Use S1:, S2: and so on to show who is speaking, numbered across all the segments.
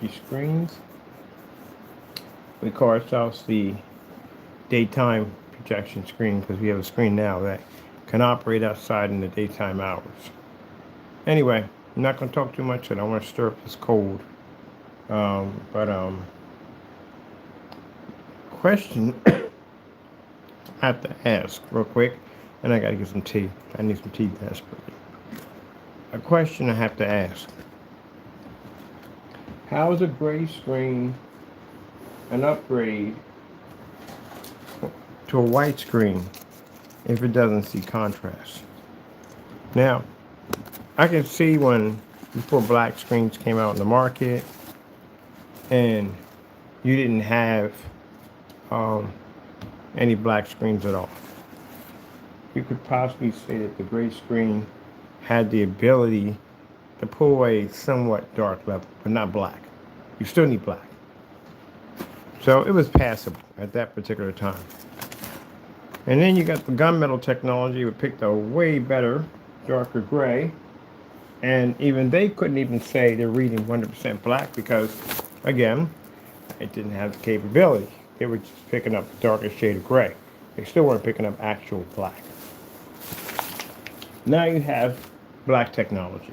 S1: these screens. We call ourselves the daytime projection screen because we have a screen now that can operate outside in the daytime hours. Anyway, I'm not going to talk too much. I don't want to stir up this cold. But question I have to ask real quick, and I got to get some tea. I need some tea desperately. A question I have to ask: how is a gray screen an upgrade to a white screen if it doesn't see contrast? Now, I can see when before black screens came out in the market, and you didn't have um, any black screens at all. You could possibly say that the gray screen had the ability to pull a somewhat dark level, but not black. You still need black. So it was passable at that particular time. And then you got the gunmetal technology, which picked a way better, darker gray. And even they couldn't even say they're reading 100% black because, again, it didn't have the capability. They were just picking up the darkest shade of gray. They still weren't picking up actual black. Now you have black technology.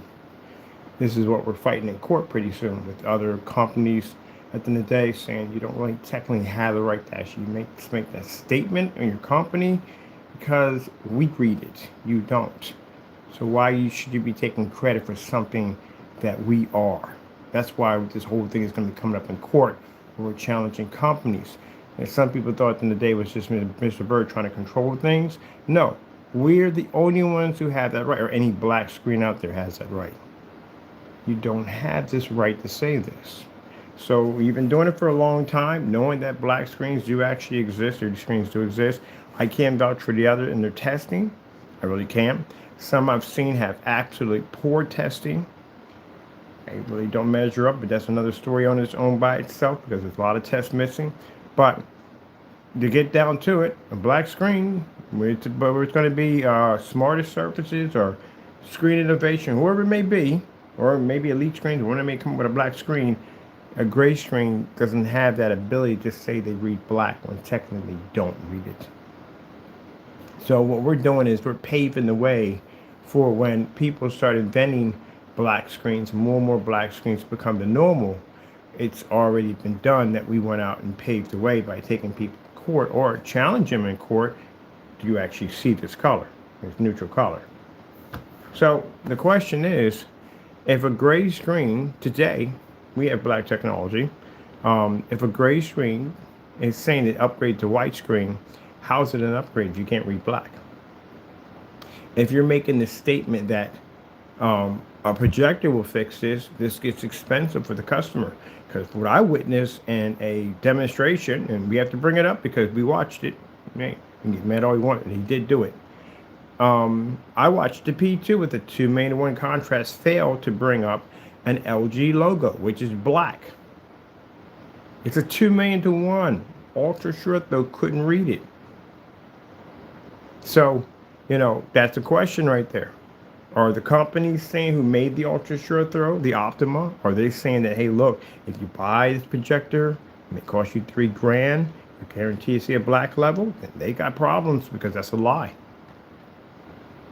S1: This is what we're fighting in court pretty soon with other companies at the end of the day saying you don't really technically have the right to actually make that statement in your company because we read it. You don't. So why should you be taking credit for something that we are? That's why this whole thing is going to be coming up in court where we're challenging companies. And some people thought in the day it was just Mr. Bird trying to control things. No, we're the only ones who have that right, or any black screen out there has that right. You don't have this right to say this. So we've been doing it for a long time, knowing that black screens do actually exist, or the screens do exist. I can't vouch for the other in their testing. I really can't. Some I've seen have absolutely poor testing. They really don't measure up, but that's another story on its own by itself because there's a lot of tests missing. But to get down to it, a black screen, whether it's going to be smarter surfaces or screen innovation, whoever it may be, or maybe elite screens, when they may come up with a black screen, a gray screen doesn't have that ability to say they read black when technically don't read it. So what we're doing is we're paving the way for when people start inventing black screens, more and more black screens become the normal. It's already been done that we went out and paved the way by taking people to court or challenge them in court. Do you actually see this color? It's neutral color. So the question is, if a gray screen today, we have black technology. If a gray screen is saying it upgrade to white screen, how's it an upgrade? You can't read black. If you're making the statement that a projector will fix this, this gets expensive for the customer. Because what I witnessed in a demonstration, and we have to bring it up because we watched it. Hey, you can get mad all you want, and he did do it. I watched the P2 with a 2:1 contrast fail to bring up an LG logo, which is black. It's a 2:1. Ultra short though couldn't read it. So, that's a question right there. Are the companies saying who made the ultra short throw, the Optima, are they saying that, hey, look, if you buy this projector, and it costs you $3,000, you guarantee to see a black level, then they got problems because that's a lie.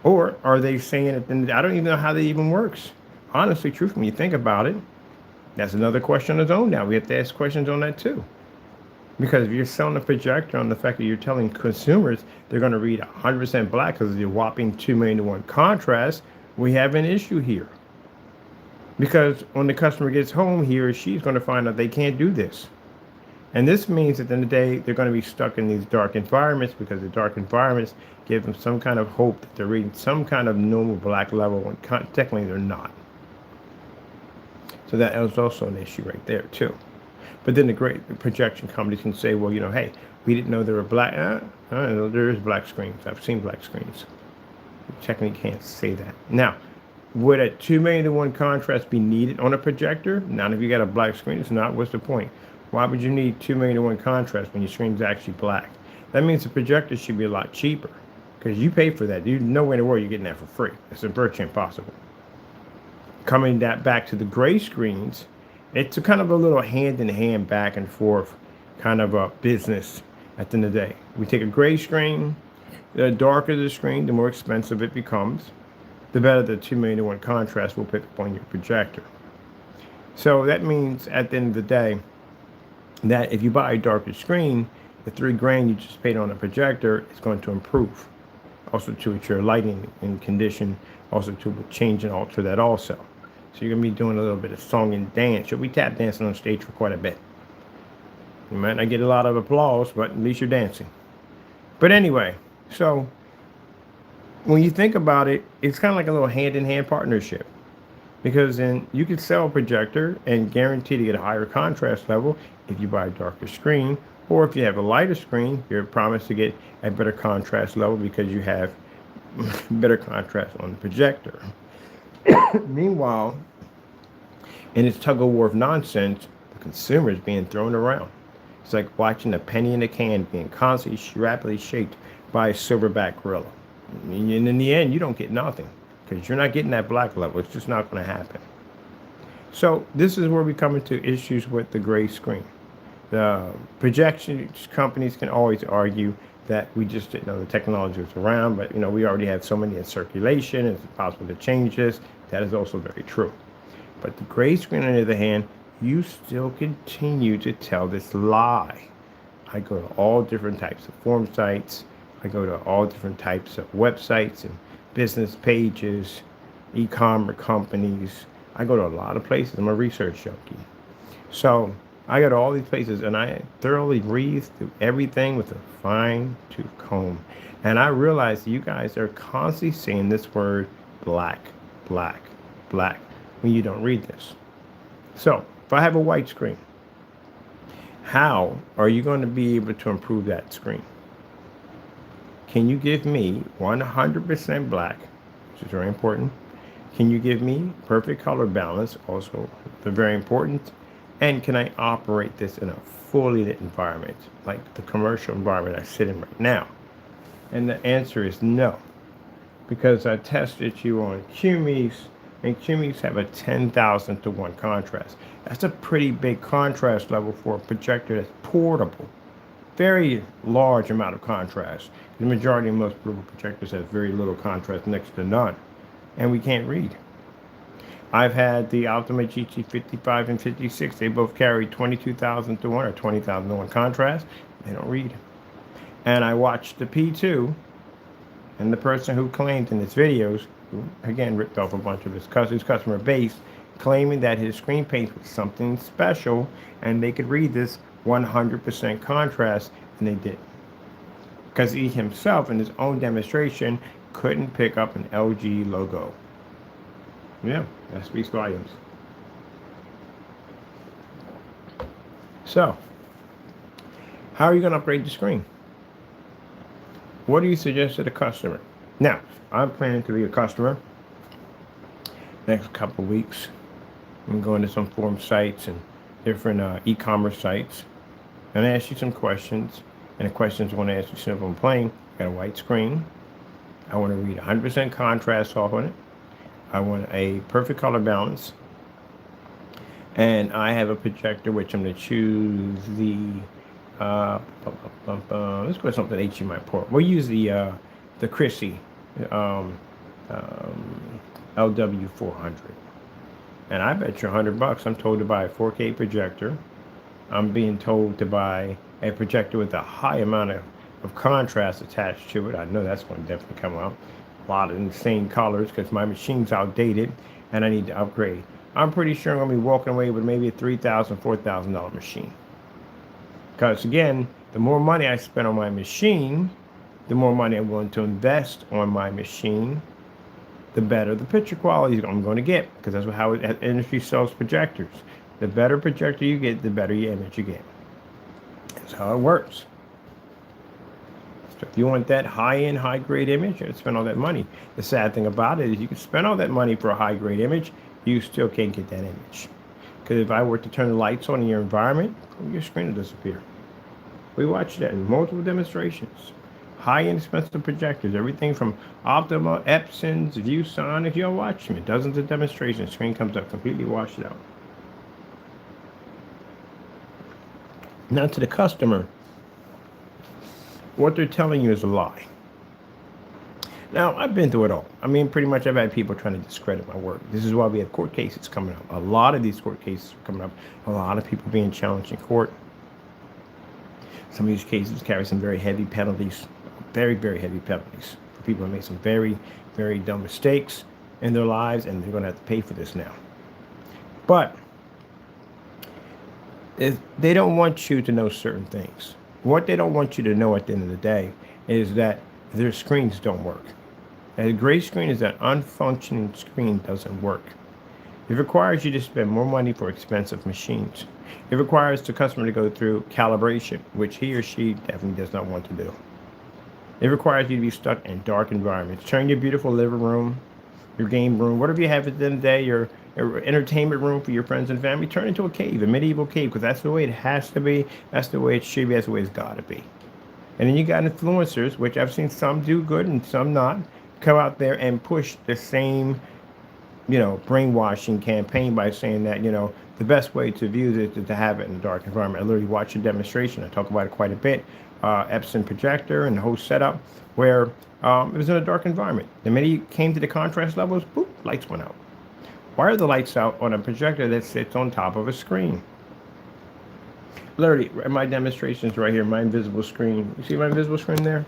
S1: Or are they saying it? I don't even know how that even works. Honestly, truthfully, when you think about it, that's another question on its own now. We have to ask questions on that too. Because if you're selling a projector on the fact that you're telling consumers they're going to read 100% black because of the whopping 2:1 contrast, we have an issue here. Because when the customer gets home, he or she's going to find out they can't do this. And this means at the end of the day, they're going to be stuck in these dark environments because the dark environments give them some kind of hope that they're reading some kind of normal black level when technically they're not. So that is also an issue right there too. But then the great projection companies can say, well, hey, we didn't know there were black. There is black screens. I've seen black screens. You technically can't say that. Now, would a 2:1 contrast be needed on a projector? Not if you got a black screen. It's not. What's the point? Why would you need 2:1 contrast when your screen's actually black? That means the projector should be a lot cheaper because you pay for that. There's nowhere in the world you're getting that for free. It's virtually impossible. Coming back to the gray screens, It's a kind of a little hand in hand, back and forth kind of a business at the end of the day. We take a gray screen, the darker the screen, the more expensive it becomes, the better the 2 million to 1 contrast will pick up on your projector. So that means at the end of the day that if you buy a darker screen, the $3 grand you just paid on a projector is going to improve. Also to your lighting and condition, also to change and alter that also. So you're gonna be doing a little bit of song and dance. You'll be tap dancing on stage for quite a bit. You might not get a lot of applause, but at least you're dancing. But anyway, so when you think about it, it's kind of like a little hand-in-hand partnership. Because then you could sell a projector and guarantee to get a higher contrast level if you buy a darker screen, or if you have a lighter screen, you're promised to get a better contrast level because you have better contrast on the projector. Meanwhile, in this tug of war of nonsense, the consumer is being thrown around. It's like watching a penny in a can being constantly rapidly shaped by a silverback gorilla. And in the end, you don't get nothing because you're not getting that black level. It's just not going to happen. So this is where we come into issues with the gray screen. The projection companies can always argue that we just didn't know the technology was around, but we already have so many in circulation, it's possible to change this. That is also very true. But the gray screen, on the other hand, you still continue to tell this lie. I go to all different types of forum sites. I go to all different types of websites and business pages, e-commerce companies. I go to a lot of places. I'm a research junkie. So I go to all these places and I thoroughly read through everything with a fine-tooth comb. And I realize you guys are constantly saying this word black, black, black when you don't read this. So if I have a white screen, how are you going to be able to improve that screen? Can you give me 100% black, which is very important? Can you give me perfect color balance, also very important? And can I operate this in a fully lit environment, like the commercial environment I sit in right now? And the answer is no, because I tested you on QMEs, and QMEs have a 10,000 to 1 contrast. That's a pretty big contrast level for a projector that's portable. Very large amount of contrast. The majority of most portable projectors have very little contrast, next to none, and we can't read. I've had the Ultimate GT55 and 56. They both carry 22,000 to 1 or 20,000 to 1 contrast. They don't read. And I watched the P2, and the person who claimed in his videos, who again ripped off a bunch of his customer base, claiming that his screen paint was something special and they could read this 100% contrast, and they didn't. Because he himself, in his own demonstration, couldn't pick up an LG logo. Yeah, that speaks volumes. So, how are you going to upgrade the screen? What do you suggest to the customer? Now, I'm planning to be a customer next couple of weeks. I'm going to some forum sites and different e-commerce sites and ask you some questions. And the questions I want to ask you simple and plain. I got a white screen. I want to read 100% contrast off on it. I want a perfect color balance. And I have a projector, which I'm going to choose the, let's go with something HDMI port. We'll use the Chrissy LW400. And I bet you $100 I'm told to buy a 4K projector. I'm being told to buy a projector with a high amount of contrast attached to it. I know that's going to definitely come out. A lot of insane colors because my machine's outdated and I need to upgrade. I'm pretty sure I'm going to be walking away with maybe a $3,000, $4,000 machine. Because again, the more money I spend on my machine, the more money I'm willing to invest on my machine, the better the picture quality I'm going to get. Because that's how the industry sells projectors. The better projector you get, the better your image you get. That's how it works. So if you want that high-end, high-grade image, you have to spend all that money. The sad thing about it is you can spend all that money for a high-grade image, you still can't get that image. Because if I were to turn the lights on in your environment, your screen will disappear. We watched that in multiple demonstrations. High-end expensive projectors, everything from Optima, Epsons, ViewSonic, you'll watch them. Dozens of demonstrations, screen comes up completely washed out. Now to the customer, what they're telling you is a lie. Now, I've been through it all. I mean, pretty much I've had people trying to discredit my work. This is why we have court cases coming up. A lot of these court cases are coming up. A lot of people being challenged in court. Some of these cases carry some very heavy penalties, very, very heavy penalties for people who make some very, very dumb mistakes in their lives, and they're going to have to pay for this now. But they don't want you to know certain things. What they don't want you to know at the end of the day is that their screens don't work. A gray screen is an unfunctioning screen, doesn't work. It requires you to spend more money for expensive machines. It requires the customer to go through calibration, which he or she definitely does not want to do. It requires you to be stuck in dark environments. Turn your beautiful living room, your game room, whatever you have at the end of the day, your entertainment room for your friends and family, turn into a cave, a medieval cave, because that's the way it has to be. That's the way it should be. That's the way it's got to be. And then you got influencers, which I've seen some do good and some not, come out there and push the same, brainwashing campaign by saying that, the best way to view this is to have it in a dark environment. I literally watched a demonstration. I talk about it quite a bit. Epson projector and the whole setup where it was in a dark environment. The minute you came to the contrast levels, boop, lights went out. Why are the lights out on a projector that sits on top of a screen? Literally, my demonstrations right here, my invisible screen. You see my invisible screen there?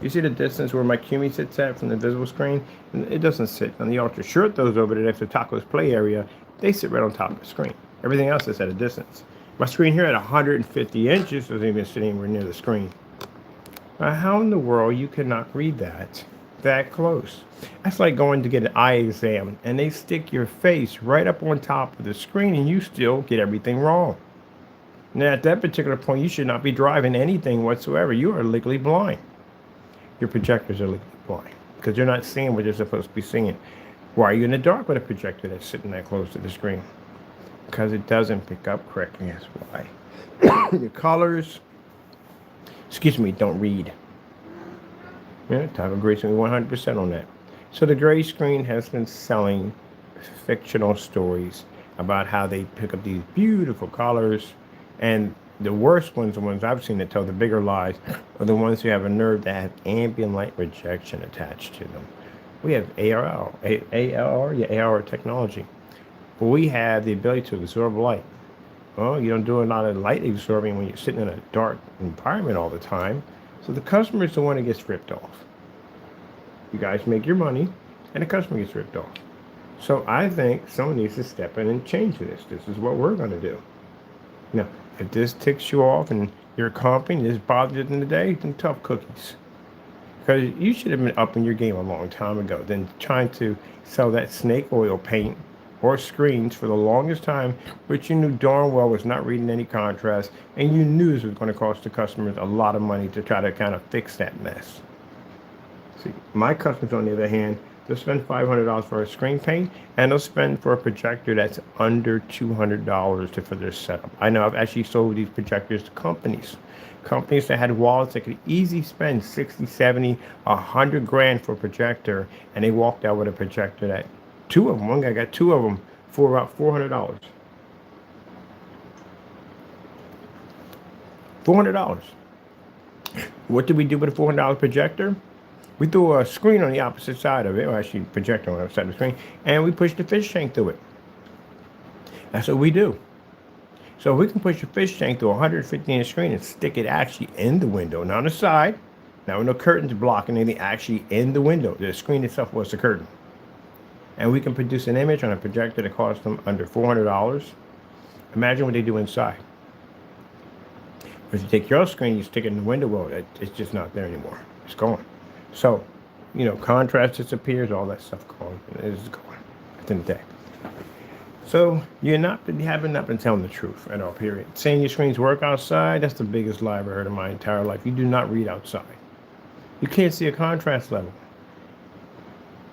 S1: You see the distance where my CUNY sits at from the invisible screen? And it doesnn't sit on the ultra short those over there next to Taco's play area. They sit right on top of the screen. Everything else is at a distance. My screen here at 150 inches doesn't even sit anywhere near the screen. Now, how in the world you cannot read that close? That's like going to get an eye exam and they stick your face right up on top of the screen and you still get everything wrong. Now, at that particular point, you should not be driving anything whatsoever. You are legally blind. Your projectors are legally blind because you're not seeing what you're supposed to be seeing. Why are you in the dark with a projector that's sitting that close to the screen? Because it doesn't pick up correctly. That's why. Your colors, don't read. Yeah, type of gray screen, 100% on that. So the gray screen has been selling fictional stories about how they pick up these beautiful colors. And the worst ones, the ones I've seen that tell the bigger lies, are the ones who have a nerve that have ambient light rejection attached to them. We have AR technology. But we have the ability to absorb light. Well, you don't do a lot of light absorbing when you're sitting in a dark environment all the time. So the customer is the one that gets ripped off. You guys make your money, and the customer gets ripped off. So I think someone needs to step in and change this. This is what we're going to do. Now, if this ticks you off and you're comping, this bothers you in the day, then tough cookies. Because you should have been up in your game a long time ago than trying to sell that snake oil paint or screens for the longest time, which you knew darn well was not reading any contrast, and you knew this was going to cost the customers a lot of money to try to kind of fix that mess. See, my customers, on the other hand, they'll spend $500 for a screen paint, and they'll spend for a projector that's under $200 for their setup. I know I've actually sold these projectors to companies that had wallets that could easily spend 60, 70, 100 grand for a projector, and they walked out with a projector that one guy got two of them for about $400. $400. What did we do with a $400 projector? We threw a screen on the opposite side of it, or actually projector on the other side of the screen, and we pushed the fish tank through it. That's what we do. So we can push a fish tank through a 150-inch screen and stick it actually in the window, not on the side. Now, with no curtains blocking anything, actually in the window. The screen itself was the curtain. And we can produce an image on a projector that costs them under $400. Imagine what they do inside. If you take your screen, you stick it in the window, well, it's just not there anymore. It's gone. So, contrast disappears, all that stuff gone. It's gone at the end of the day. So you haven't been telling the truth at all, period. Saying your screens work outside, that's the biggest lie I've ever heard in my entire life. You do not read outside. You can't see a contrast level.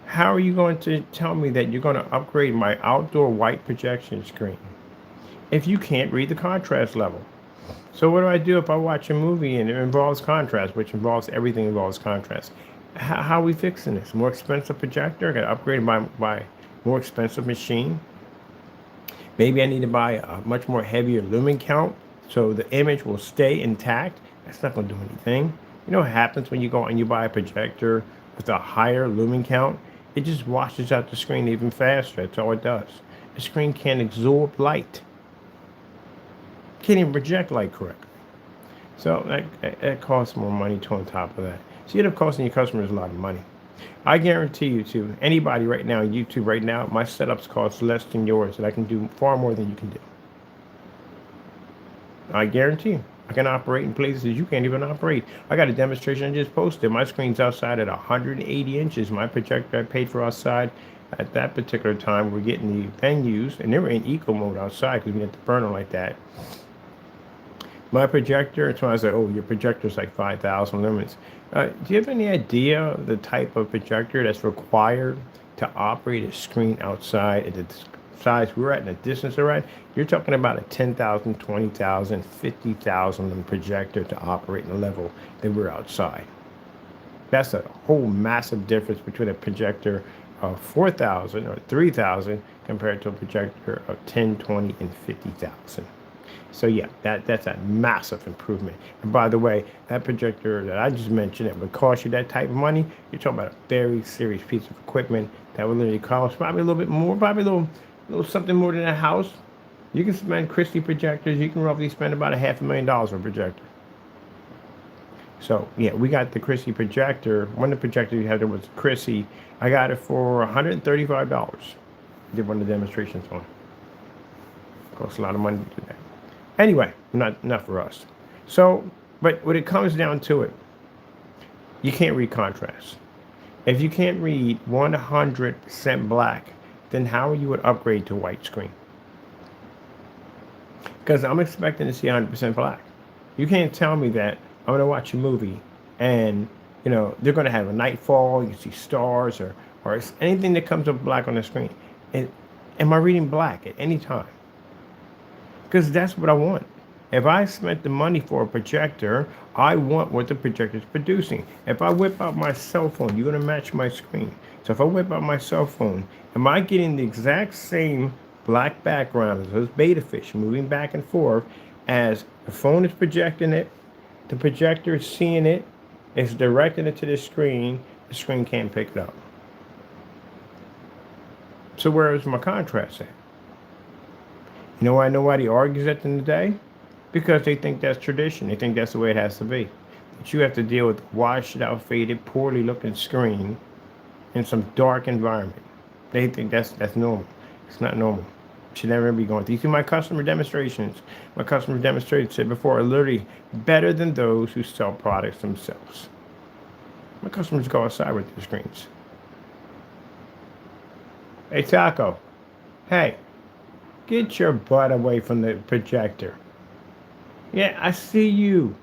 S1: How are you going to tell me that you're going to upgrade my outdoor white projection screen if you can't read the contrast level? So what do I do if I watch a movie and it involves contrast, which involves everything involves contrast? How are we fixing this? More expensive projector? I got to upgrade my more expensive machine? Maybe I need to buy a much more heavier lumen count so the image will stay intact. That's not going to do anything. You know what happens when you go and you buy a projector with a higher lumen count? It just washes out the screen even faster. That's all it does. The screen can't absorb light. Can't even project light correctly. So that costs more money too on top of that. So you end up costing your customers a lot of money. I guarantee you to anybody right now on YouTube right now, my setups cost less than yours, and I can do far more than you can do. I guarantee you. I can operate in places you can't even operate. I got a demonstration I just posted. My screen's outside at 180 inches. My projector I paid for outside at that particular time, we're getting the venues, and they were in eco mode outside because we didn't have to burn them like that. My projector, it's when I was like, oh, your projector's like 5,000 lumens. Do you have any idea the type of projector that's required to operate a screen outside at the size we're at and the distance we're at? You're talking about a 10,000, 20,000, 50,000 lumen projector to operate in the level that we're outside. That's a whole massive difference between a projector of 4,000 or 3,000 compared to a projector of 10, 20, and 50,000. So yeah, that's a massive improvement. And by the way, that projector that I just mentioned that would cost you that type of money, you're talking about a very serious piece of equipment that would literally cost probably a little bit more, probably a little something more than a house. You can spend Christie projectors, you can roughly spend about $500,000 on a projector. So yeah, we got the Christie projector. One of the projectors we had there was Christie. I got it for $135. Did one of the demonstrations on. Costs a lot of money to do that. Anyway, not for us. So, but when it comes down to it, you can't read contrast. If you can't read 100% black, then how are you would upgrade to white screen? Because I'm expecting to see 100% black. You can't tell me that I'm going to watch a movie and, you know, they're going to have a nightfall, you see stars or anything that comes up black on the screen. And am I reading black at any time? Because that's what I want. If I spent the money for a projector, I want what the projector is producing. If I whip out my cell phone, you're going to match my screen. So if I whip out my cell phone, am I getting the exact same black background as those beta fish moving back and forth as the phone is projecting it, the projector is seeing it, it's directing it to the screen can't pick it up. So where is my contrast at? You know why nobody argues at the end of the day? Because they think that's tradition. They think that's the way it has to be. That you have to deal with washed out, faded, poorly looking screen in some dark environment. They think that's normal. It's not normal. It should never be going through. You see my customer demonstrations. My customer demonstrations said before are literally better than those who sell products themselves. My customers go outside with their screens. Hey, Taco. Hey. Get your butt away from the projector. Yeah, I see you.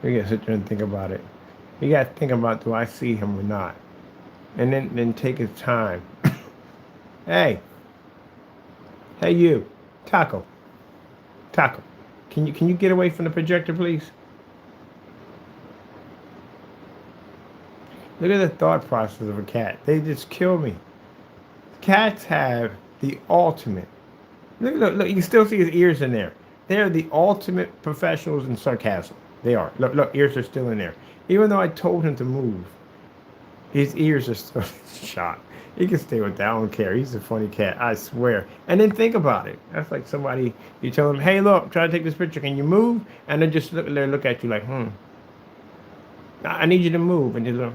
S1: You gotta sit there and think about it. You gotta think about, do I see him or not? And then take his time. Hey. Hey you. Taco. Taco. Can you get away from the projector, please? Look at the thought process of a cat. They just kill me. Cats have the ultimate. Look, you can still see his ears in there. They're the ultimate professionals in sarcasm. They are. Look, ears are still in there. Even though I told him to move, his ears are still shot. He can stay with that. I don't care. He's a funny cat, I swear. And then think about it. That's like somebody, you tell them, hey, look, try to take this picture. Can you move? And they just look at you like, I need you to move. And they look,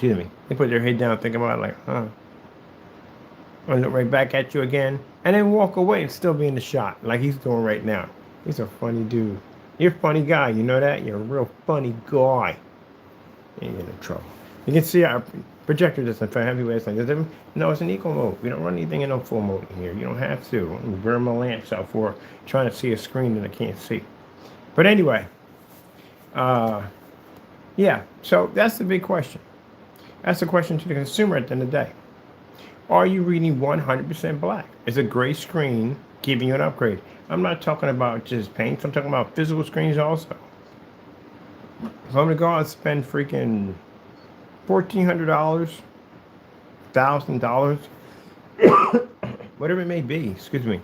S1: Excuse me. They put their head down, think about it like, and look right back at you again, and then walk away and still be in the shot like he's doing right now. He's a funny dude. You're a funny guy, you know that? You're a real funny guy. You ain't in trouble. You can see our projector doesn't have heavyweight like this. No, it's in eco mode. We don't run anything in no full mode in here. You don't have to. We burn my lamps out for trying to see a screen that I can't see. But anyway, yeah, so that's the big question. That's the question to the consumer at the end of the day. Are you reading 100% black? Is a gray screen giving you an upgrade? I'm not talking about just paint. I'm talking about physical screens also. If I'm going to go out and spend freaking $1,400, $1,000, whatever it may be, excuse me,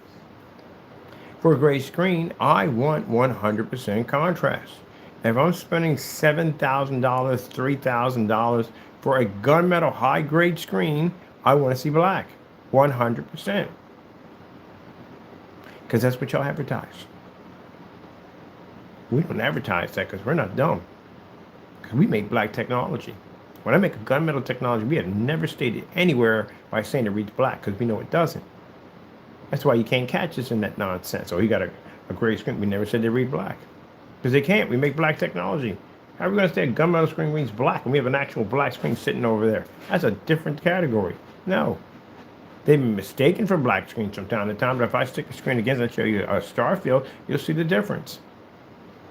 S1: For a gray screen, I want 100% contrast. If I'm spending $7,000, $3,000 for a gunmetal high grade screen, I want to see black 100%. Because that's what y'all advertise. We don't advertise that because we're not dumb. Because we make black technology. When I make a gunmetal technology, we have never stated anywhere by saying it reads black because we know it doesn't. That's why you can't catch us in that nonsense. Oh, you got a gray screen. We never said they read black. Because they can't. We make black technology. How are we going to say a gunmetal screen reads black when we have an actual black screen sitting over there? That's a different category. No. They've been mistaken for black screens from time to time, but if I stick a screen against it and show you a star field, you'll see the difference.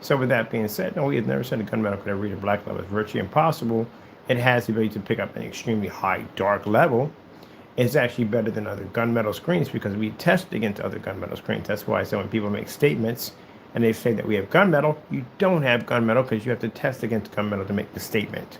S1: So with that being said, no, we have never said a gunmetal could ever read a black level. It's virtually impossible. It has the ability to pick up an extremely high dark level. It's actually better than other gunmetal screens because we test against other gunmetal screens. That's why I say when people make statements and they say that we have gunmetal, you don't have gunmetal because you have to test against gunmetal to make the statement.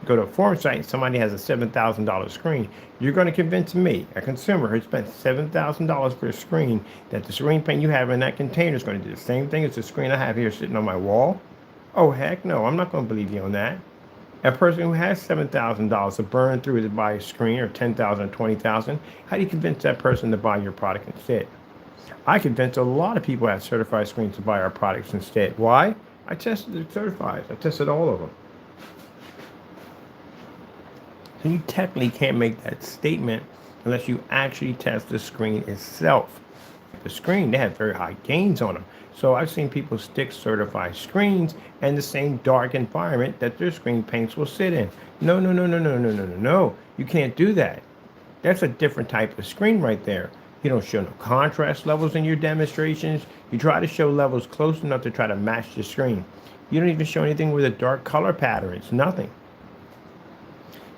S1: Go to a forum site, somebody has a $7,000 screen. You're going to convince me, a consumer who spent $7,000 for a screen, that the screen paint you have in that container is going to do the same thing as the screen I have here sitting on my wall? Oh, heck no, I'm not going to believe you on that. A person who has $7,000 to burn through to buy a screen, or $10,000 or $20,000, how do you convince that person to buy your product instead? I convince a lot of people who have certified screens to buy our products instead. Why? I tested the certified. I tested all of them. So you technically can't make that statement unless you actually test the screen itself. The screen, they have very high gains on them. So I've seen people stick certified screens in the same dark environment that their screen paints will sit in. No, no, no, no, no, no, no, no, no. You can't do that. That's a different type of screen right there. You don't show no contrast levels in your demonstrations. You try to show levels close enough to try to match the screen. You don't even show anything with a dark color pattern. It's nothing.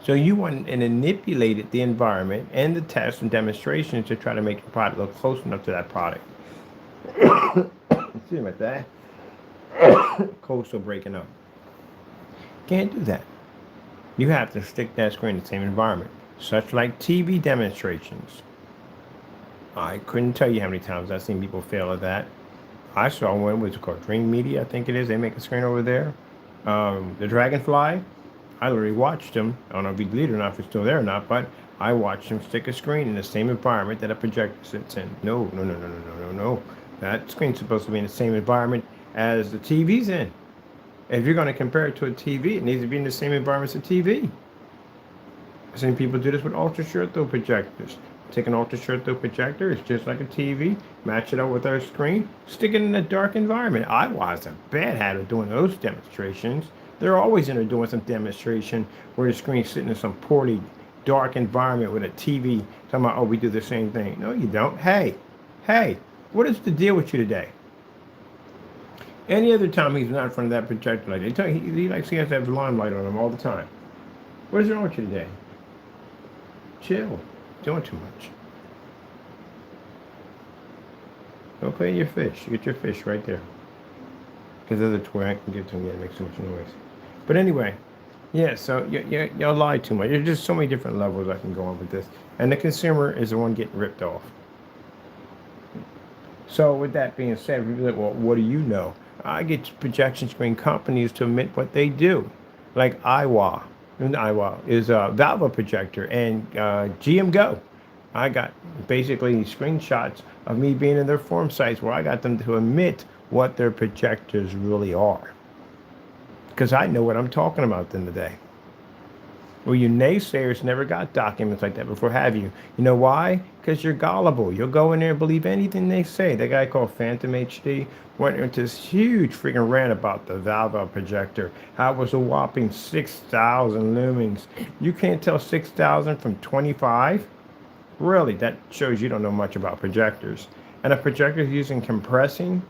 S1: So you went and manipulated the environment and the tests and demonstrations to try to make your product look close enough to that product. See about that? Code's still breaking up. Can't do that. You have to stick that screen in the same environment. Such like TV demonstrations. I couldn't tell you how many times I've seen people fail at that. I saw one, what's it called? Dream Media, I think it is. They make a screen over there. The Dragonfly. I literally watched them. I don't know if he deleted it or not, if it's still there or not, but I watched him stick a screen in the same environment that a projector sits in. No, no, no, no, no, no, no, no. That screen's supposed to be in the same environment as the TV's in. If you're going to compare it to a TV, it needs to be in the same environment as a TV. I've seen people do this with ultra short throw projectors. Take an ultra short throw projector, it's just like a TV, match it up with our screen, stick it in a dark environment. I was a bad hat of doing those demonstrations. They're always in there doing some demonstration where the screen's sitting in some poorly dark environment with a TV talking about, oh, we do the same thing. No, you don't. Hey, what is the deal with you today? Any other time he's not in front of that projector light, he likes he has to have the limelight on him all the time. What is wrong with you today? Chill. Doing too much. Go play your fish. You get your fish right there. Because there's a toy I can give to him. Yeah, it makes too much noise. But anyway, yeah, so y'all lie too much. There's just so many different levels I can go on with this. And the consumer is the one getting ripped off. So with that being said, we'd be like, well, what do you know? I get projection screen companies to admit what they do. Like IWA. IWA is a Valve projector and GM Go. I got basically screenshots of me being in their forum sites where I got them to admit what their projectors really are. Because I know what I'm talking about at the end of the day. Well, you naysayers never got documents like that before, have you? You know why? Because you're gullible. You'll go in there and believe anything they say. The guy called Phantom HD went into this huge freaking rant about the Valve projector. How it was a whopping 6,000 lumens. You can't tell 6,000 from 25? Really, that shows you don't know much about projectors. And a projector is using compressing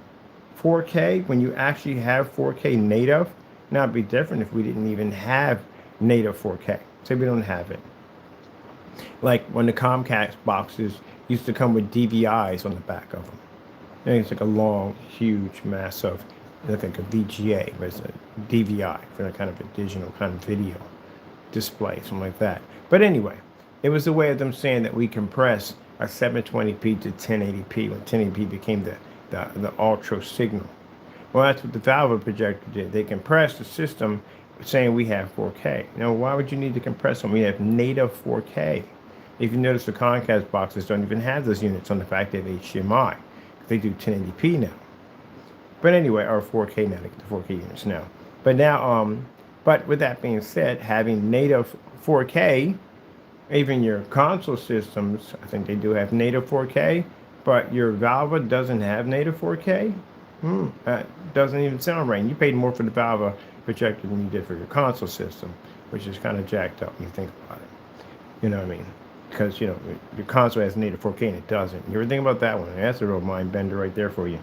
S1: 4K when you actually have 4K native. Now, it'd be different if we didn't even have native 4K. Say we don't have it. Like when the Comcast boxes used to come with DVIs on the back of them. And it's like a long, huge, massive, like a VGA, but it's a DVI for kind of a digital kind of video display, something like that. But anyway, it was a way of them saying that we compress a 720p to 1080p when 1080p became the ultra signal. Well, that's what the Valve projector did. They compressed the system saying we have 4K. Now, why would you need to compress when we have native 4K? If you notice, the Comcast boxes don't even have those units on the fact they have HDMI. They do 1080p now. But anyway, or 4K now, they get the 4K units now. But now, but with that being said, having native 4K, even your console systems, I think they do have native 4K, but your Valve doesn't have native 4K? That doesn't even sound right. And you paid more for the Valve projector than you did for your console system, which is kind of jacked up when you think about it. You know what I mean? Because, you know, your console has native 4K and it doesn't. You ever think about that one? That's a real mind bender right there for you.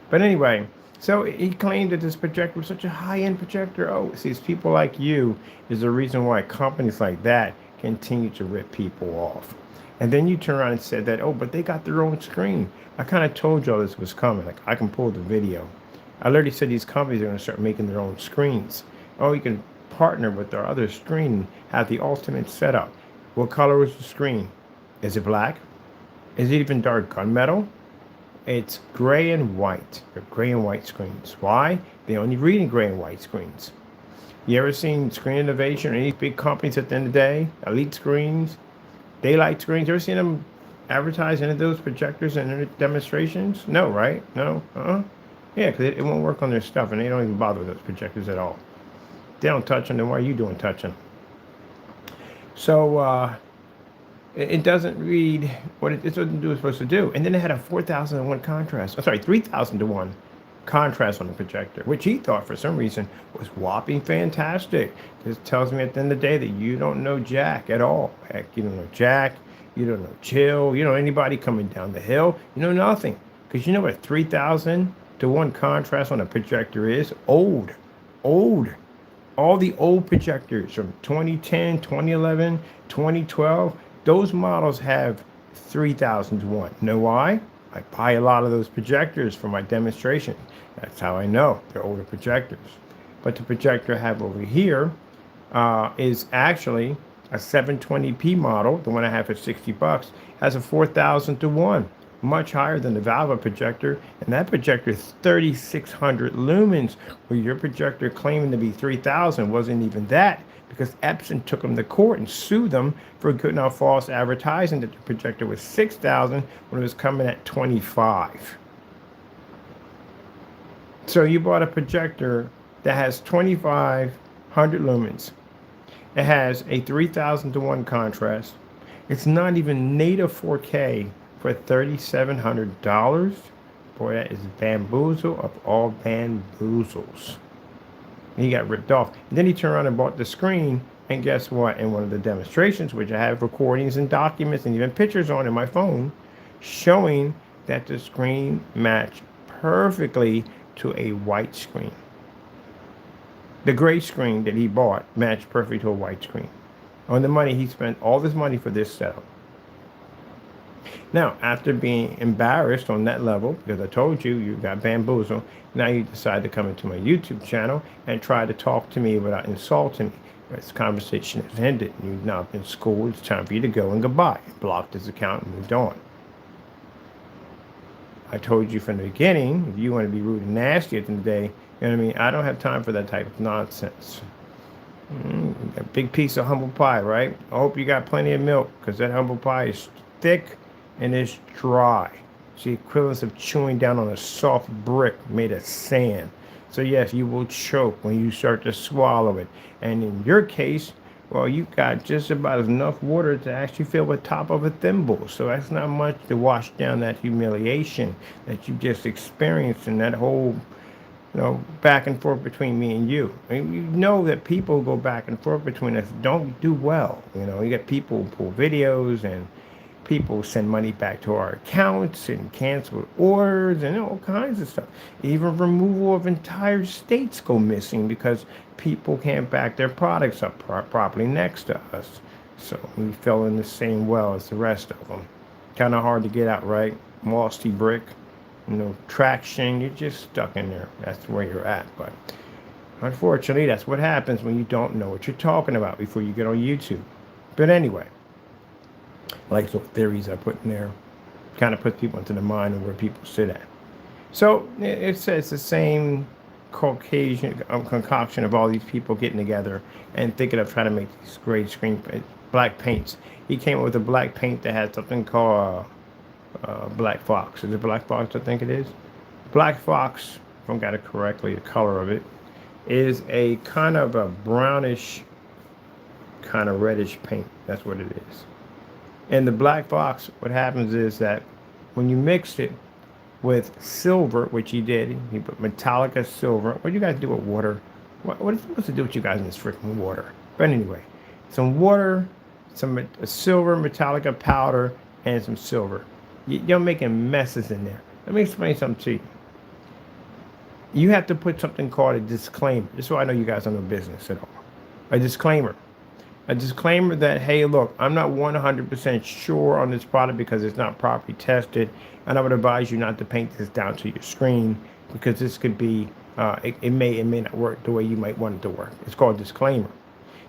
S1: But anyway, so he claimed that this projector was such a high-end projector. Oh, see, it's people like you is the reason why companies like that continue to rip people off. And then you turn around and said that, oh, but they got their own screen. I kind of told y'all this was coming. Like, I can pull the video. I literally said these companies are going to start making their own screens. Oh, you can partner with their other screen, have the ultimate setup. What color is the screen? Is it black? Is it even dark gunmetal? It's gray and white. They're gray and white screens. Why? They only read in gray and white screens. You ever seen Screen Innovation or any big companies at the end of the day? Elite Screens, Daylight Screens. You ever seen them advertise any of those projectors in their demonstrations? No, right? No? Yeah, because it won't work on their stuff, and they don't even bother with those projectors at all. They don't touch them, then why are you doing touching? So it doesn't read what it's supposed to do. And then it had a 4,000-to-1 contrast. I'm sorry, 3,000-to-1 contrast on the projector, which he thought for some reason was whopping fantastic. This tells me at the end of the day that you don't know jack at all. Heck, you don't know jack, you don't know chill, you don't know anybody coming down the hill, you know nothing. Because you know what 3,000-to-1 contrast on a projector is? Old. All the old projectors from 2010, 2011, 2012, those models have 3,000-to-1. Know why? I buy a lot of those projectors for my demonstration. That's how I know they're older projectors. But the projector I have over here is actually a 720p model. The one I have for $60 has a 4,000-to-1, much higher than the Valve projector. And that projector is 3,600 lumens, where your projector claiming to be 3,000 wasn't even that, because Epson took them to court and sued them for good enough false advertising that the projector was 6,000 when it was coming at 25. So you bought a projector that has 2,500 lumens. It has a 3,000-to-1 contrast. It's not even native 4K for $3,700. Boy, that is bamboozle of all bamboozles. And he got ripped off. And then he turned around and bought the screen. And guess what? In one of the demonstrations, which I have recordings and documents and even pictures on in my phone, showing that the screen matched perfectly to a white screen. The gray screen that he bought matched perfectly to a white screen. On the money, he spent all this money for this setup. Now, after being embarrassed on that level, because I told you, you got bamboozled, now you decide to come into my YouTube channel and try to talk to me without insulting me. This conversation has ended. You've now been schooled. It's time for you to go and goodbye. Blocked his account and moved on. I told you from the beginning, if you want to be rude and nasty at the end of the day, you know what I mean? I don't have time for that type of nonsense. A big piece of humble pie, right? I hope you got plenty of milk, because that humble pie is thick and it's dry. It's the equivalent of chewing down on a soft brick made of sand. So yes, you will choke when you start to swallow it. And in your case, well, you got just about enough water to actually fill the top of a thimble. So that's not much to wash down that humiliation that you just experienced in that whole, back and forth between me and you. I mean, you know that people go back and forth between us don't do well. You get people who pull videos, and people send money back to our accounts and cancel orders and all kinds of stuff. Even removal of entire states go missing because people can't back their products up properly next to us. So we fell in the same well as the rest of them. Kind of hard to get out, right? Musty brick, traction. You're just stuck in there. That's where you're at. But unfortunately, that's what happens when you don't know what you're talking about before you get on YouTube. But anyway, Like those theories I put in there. Kind of puts people into the mind of where people sit at. So it says the same Caucasian concoction of all these people getting together and thinking of trying to make these gray screen black paints. He came up with a black paint that had something called Black Fox. Is it Black Fox? I think it is. Black Fox, if I got it correctly, the color of it is a kind of a brownish, kind of reddish paint. That's what it is. And the Black Fox, what happens is that when you mix it with silver, which he did, he put Metallica silver. What do you guys do with water? What is supposed to do with you guys in this freaking water? But anyway, some water, some silver Metallica powder, and some silver. You're making messes in there. Let me explain something to you. You have to put something called a disclaimer. This is why I know you guys don't know business at all. A disclaimer. A disclaimer that, hey, look, I'm not 100% sure on this product because it's not properly tested, and I would advise you not to paint this down to your screen because this could be, it may not work the way you might want it to work. It's called disclaimer.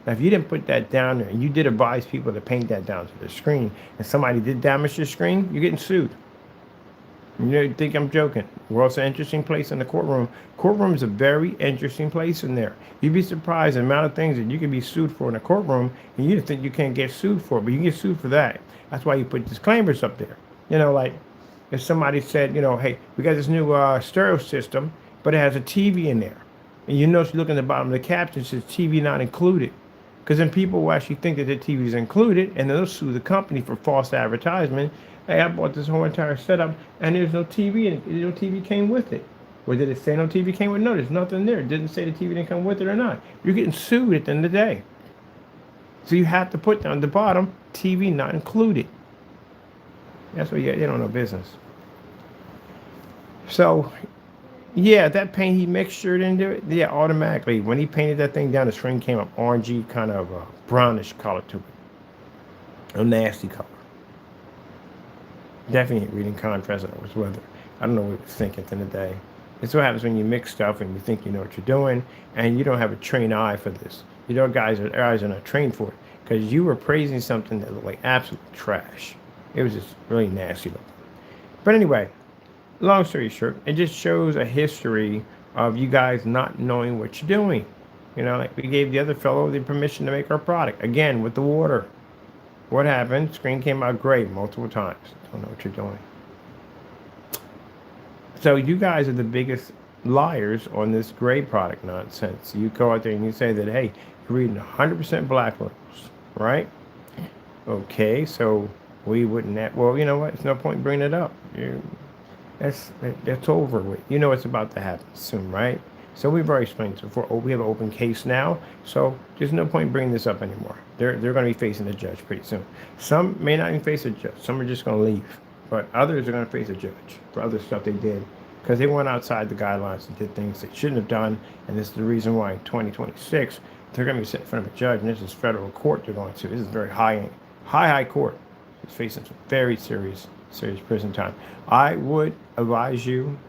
S1: Now, if you didn't put that down there and you did advise people to paint that down to the screen and somebody did damage your screen, you're getting sued. You think I'm joking? Well, it's an interesting place in the courtroom. Courtroom is a very interesting place in there. You'd be surprised the amount of things that you can be sued for in a courtroom, and you think you can't get sued for, but you can get sued for that. That's why you put disclaimers up there. Like if somebody said, hey, we got this new stereo system, but it has a TV in there. And you look at the bottom of the caption, it says TV not included. Because then people will actually think that the TV is included, and then they'll sue the company for false advertisement. Hey, I bought this whole entire setup, and there's no TV in it. No TV came with it. Or did it say no TV came with it? No, there's nothing there. It didn't say the TV didn't come with it or not. You're getting sued at the end of the day. So you have to put down the bottom, TV not included. That's why you don't know business. So, yeah, that paint he mixtured into it, yeah, automatically. When he painted that thing down, the screen came up orangey, kind of a brownish color to it. A nasty color. Definitely ain't reading contrast whatsoever. I don't know what he was thinking at the end of the day. It's what happens when you mix stuff and you think you know what you're doing and you don't have a trained eye for this. Guys' eyes are not trained for it because you were praising something that looked like absolute trash. It was just really nasty looking. But anyway, long story short, it just shows a history of you guys not knowing what you're doing. Like we gave the other fellow the permission to make our product. Again, with the water. What happened? Screen came out gray multiple times. Don't know what you're doing. So you guys are the biggest liars on this gray product nonsense. You go out there and you say that, hey, you're reading 100% black labels, right? Okay, so we wouldn't have, well, you know what? There's no point bringing it up. That's over with. It's about to happen soon, right? So we've already explained this before. We have an open case now, so there's no point bringing this up anymore. They're going to be facing a judge pretty soon. Some may not even face a judge. Some are just going to leave. But others are going to face a judge for other stuff they did because they went outside the guidelines and did things they shouldn't have done. And this is the reason why in 2026, they're going to be set in front of a judge. And this is federal court they're going to. This is very high court. It's facing some very serious prison time. I would advise you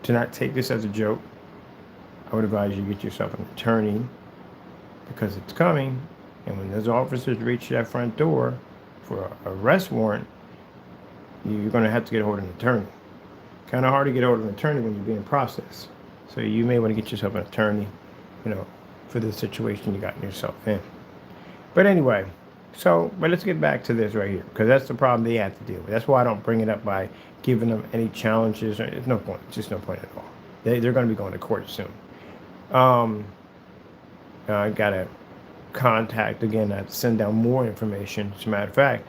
S1: to not take this as a joke. I would advise you to get yourself an attorney because it's coming. And when those officers reach that front door for an arrest warrant, you're going to have to get a hold of an attorney. Kind of hard to get a hold of an attorney when you're being processed. So you may want to get yourself an attorney, for the situation you got yourself in. But anyway, but let's get back to this right here because that's the problem they have to deal with. That's why I don't bring it up by giving them any challenges. There's no point. It's just no point at all. They're going to be going to court soon. I got to contact again. I have to send down more information. As a matter of fact,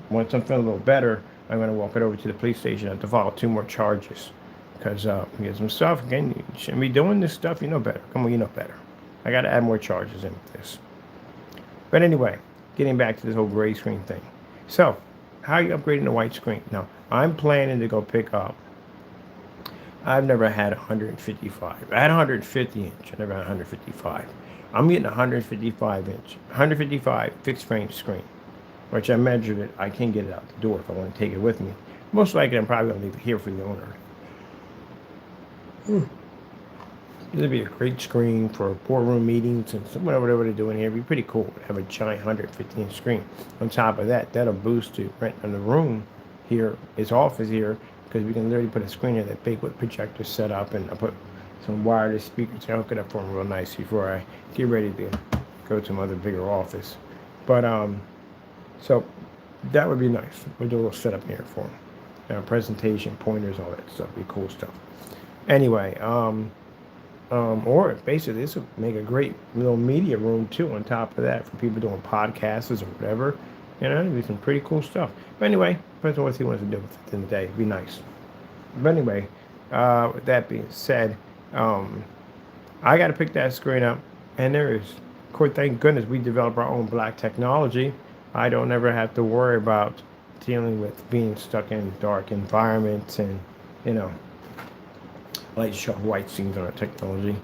S1: once I'm feeling a little better, I'm going to walk it over to the police station. I have to file 2 more charges because we get some stuff. Again, you shouldn't be doing this stuff. You know better. Come on, you know better. I got to add more charges in with this. But anyway, getting back to this whole gray screen thing. So, how are you upgrading the white screen? Now, I'm planning to go pick up. I've never had 155. I had 150 inch. I never had 155. I'm getting 155 inch, 155 fixed frame screen, which I measured it. I can't get it out the door if I want to take it with me. Most likely, I'm probably going to leave it here for the owner. It'd be a great screen for boardroom meetings and whatever they're doing here. It'd be pretty cool to have a giant 115 screen. On top of that, that'll boost the rent in the room here, his office here, because we can literally put a screen in that big with projector set up, and I put some wireless speakers to hook it up for him real nice before I get ready to go to my other bigger office. But so that would be nice. We'll do a little setup here for him. Presentation, pointers, all that stuff. Be cool stuff. Anyway, or basically this would make a great little media room too on top of that for people doing podcasts or whatever. It'd be some pretty cool stuff. But anyway, depends on what he wants to do with it at the end of the day. It'd be nice. But anyway, with that being said, I got to pick that screen up, and there is, of course, thank goodness we develop our own black technology. I don't ever have to worry about dealing with being stuck in dark environments and, light show white scenes on our technology.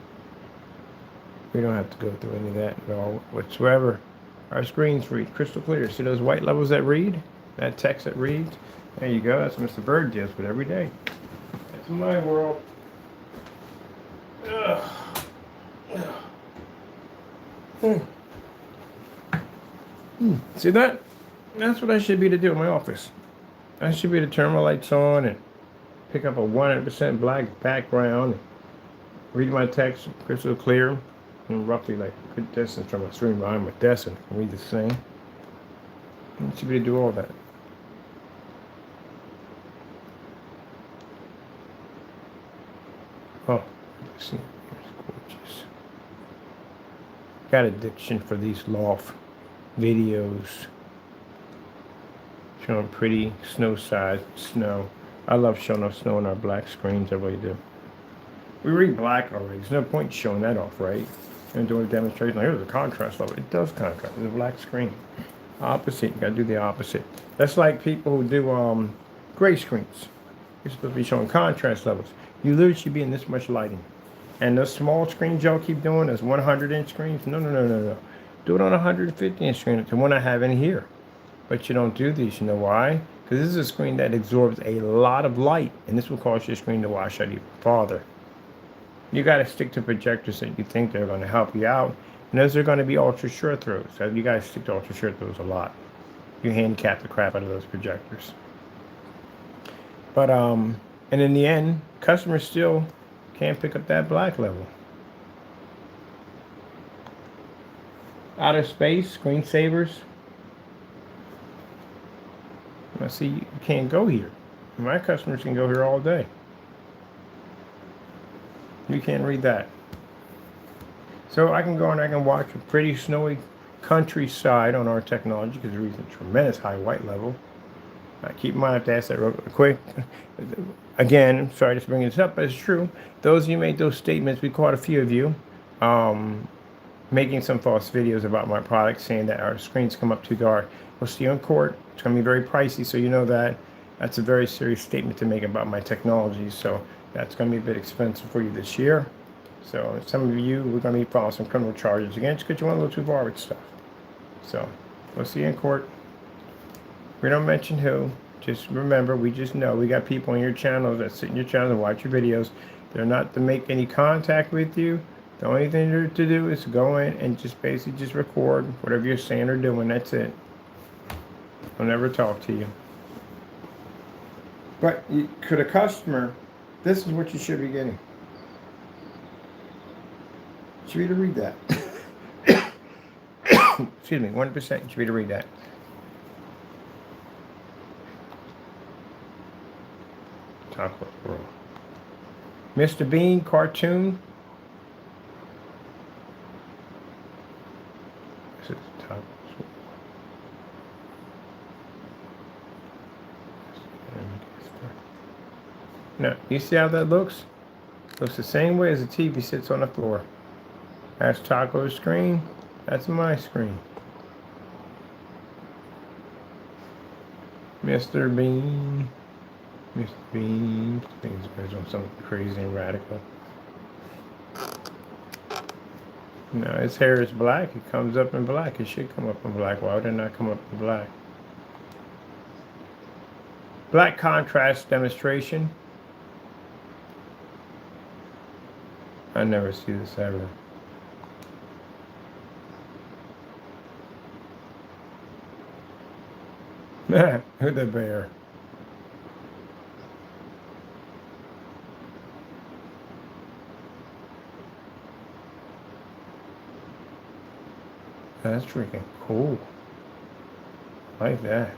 S1: We don't have to go through any of that at all whatsoever. Our screens read crystal clear. See those white levels that read? That text that reads? There you go. That's what Mr. Bird deals with every day. That's my world. Ugh. See that? That's what I should be to do in my office. I should be to turn my lights on and pick up a 100% black background, read my text crystal clear, and roughly like a good distance from a screen behind my desk, and read the same. I should be to do all that. Oh, see, here's gorgeous. Got addiction for these loft videos showing pretty snow size snow. I love showing off snow on our black screens. I really do. We read black already. There's no point showing that off, right? And doing a demonstration. Like, here's the contrast level. It does contrast. It's a black screen. Opposite. You gotta do the opposite. That's like people who do gray screens. You're supposed to be showing contrast levels. You literally should be in this much lighting. And those small screens y'all keep doing, those 100-inch screens. No. Do it on a 150-inch screen. It's the one I have in here. But you don't do these. You know why? Because this is a screen that absorbs a lot of light, and this will cause your screen to wash out even farther. You got to stick to projectors that you think they're going to help you out, and those are going to be ultra short throws. So you got to stick to ultra short throws a lot. You handicap the crap out of those projectors. But and in the end, customers still can't pick up that black level. Outer space, screensavers. Now see, you can't go here. My customers can go here all day. You can't read that. So I can go and I can watch a pretty snowy countryside on our technology because we're a tremendous high white level. Keep in mind, I have to ask that real quick. Again, I'm sorry to bring this up, but it's true. Those of you made those statements, we caught a few of you making some false videos about my product, saying that our screens come up too dark. We'll see you in court. It's going to be very pricey, so you know that. That's a very serious statement to make about my technology, so that's going to be a bit expensive for you this year. So some of you, we're going to be filing some criminal charges against because you went a little too far with stuff. So we'll see you in court. We don't mention who. Just remember, we just know we got people on your channel that sit in your channel and watch your videos. They're not to make any contact with you. The only thing to do is go in and just basically just record whatever you're saying or doing. That's it. I'll never talk to you. But could a customer, this is what you should be getting. You should be to read that. Excuse me, 1%. You should be to read that. Chocolate World. Mr. Bean cartoon. This is top. Now, you see how that looks? Looks the same way as the TV sits on the floor. That's Taco's screen. That's my screen. Mr. Bean. Mr. Bean. Things goes on something crazy and radical. No, his hair is black. It comes up in black. It should come up in black. Why would it not come up in black? Black contrast demonstration. I never see this ever. Look at the bear. That's freaking cool. I like that.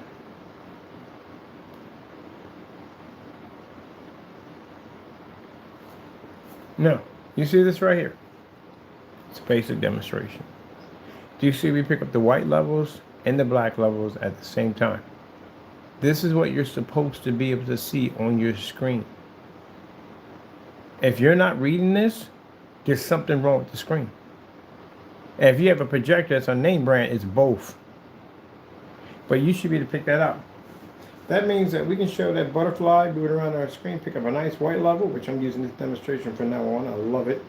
S1: No, you see this right here? It's a basic demonstration. Do you see we pick up the white levels and the black levels at the same time? This is what you're supposed to be able to see on your screen. If you're not reading this, there's something wrong with the screen. And if you have a projector that's a name brand, it's both. But you should be able to pick that up. That means that we can show that butterfly moving around our screen, pick up a nice white level, which I'm using this demonstration from now on. I love it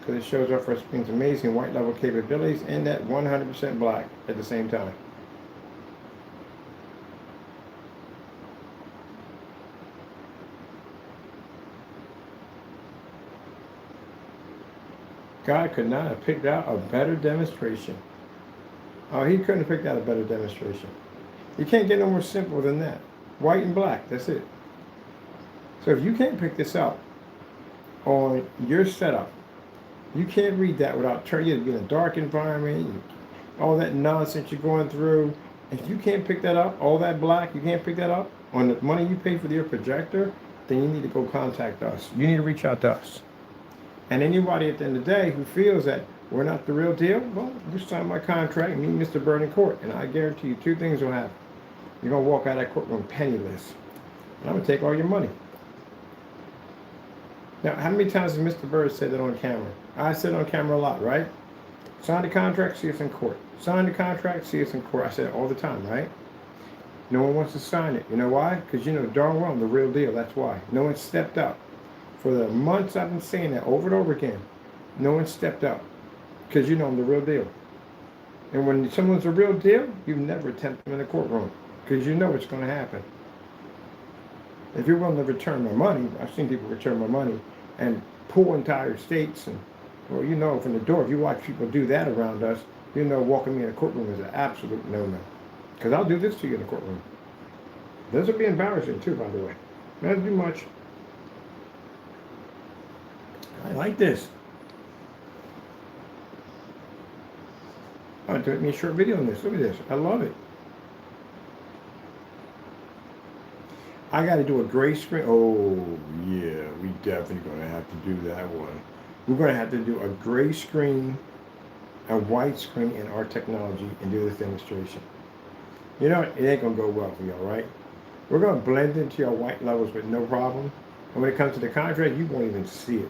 S1: because it shows off our screen's amazing white level capabilities and that 100% black at the same time. God could not have picked out a better demonstration. Oh, he couldn't have picked out a better demonstration. You can't get no more simple than that. White and black, that's it. So if you can't pick this up on your setup, you can't read that without turning it in a dark environment, all that nonsense you're going through. If you can't pick that up, all that black, you can't pick that up on the money you pay for your projector, then you need to go contact us. You need to reach out to us. And anybody at the end of the day who feels that we're not the real deal, well, just sign my contract and meet Mr. Bird in court. And I guarantee you two things will happen. You're going to walk out of that courtroom penniless. And I'm going to take all your money. Now, how many times has Mr. Bird said that on camera? I said on camera a lot, right? Sign the contract, see us in court. Sign the contract, see us in court. I said it all the time, right? No one wants to sign it. You know why? Because you know darn well I'm the real deal. That's why. No one stepped up. For the months I've been saying that over and over again, no one stepped up. Because you know I'm the real deal. And when someone's a real deal, you never tempt them in the courtroom. Because you know what's going to happen. If you're willing to return my money, I've seen people return my money and pull entire states. And, well, you know from the door, if you watch people do that around us, you know walking me in a courtroom is an absolute no-no. Because I'll do this to you in the courtroom. This will be embarrassing too, by the way. Not too much. I like this. I'll do me a short video on this. Look at this. I love it. I got to do a gray screen. Oh, yeah. We definitely going to have to do that one. We're going to have to do a gray screen, a white screen in our technology and do this demonstration. You know, it ain't going to go well for y'all, right? We're going to blend into your white levels with no problem. And when it comes to the contract, you won't even see it.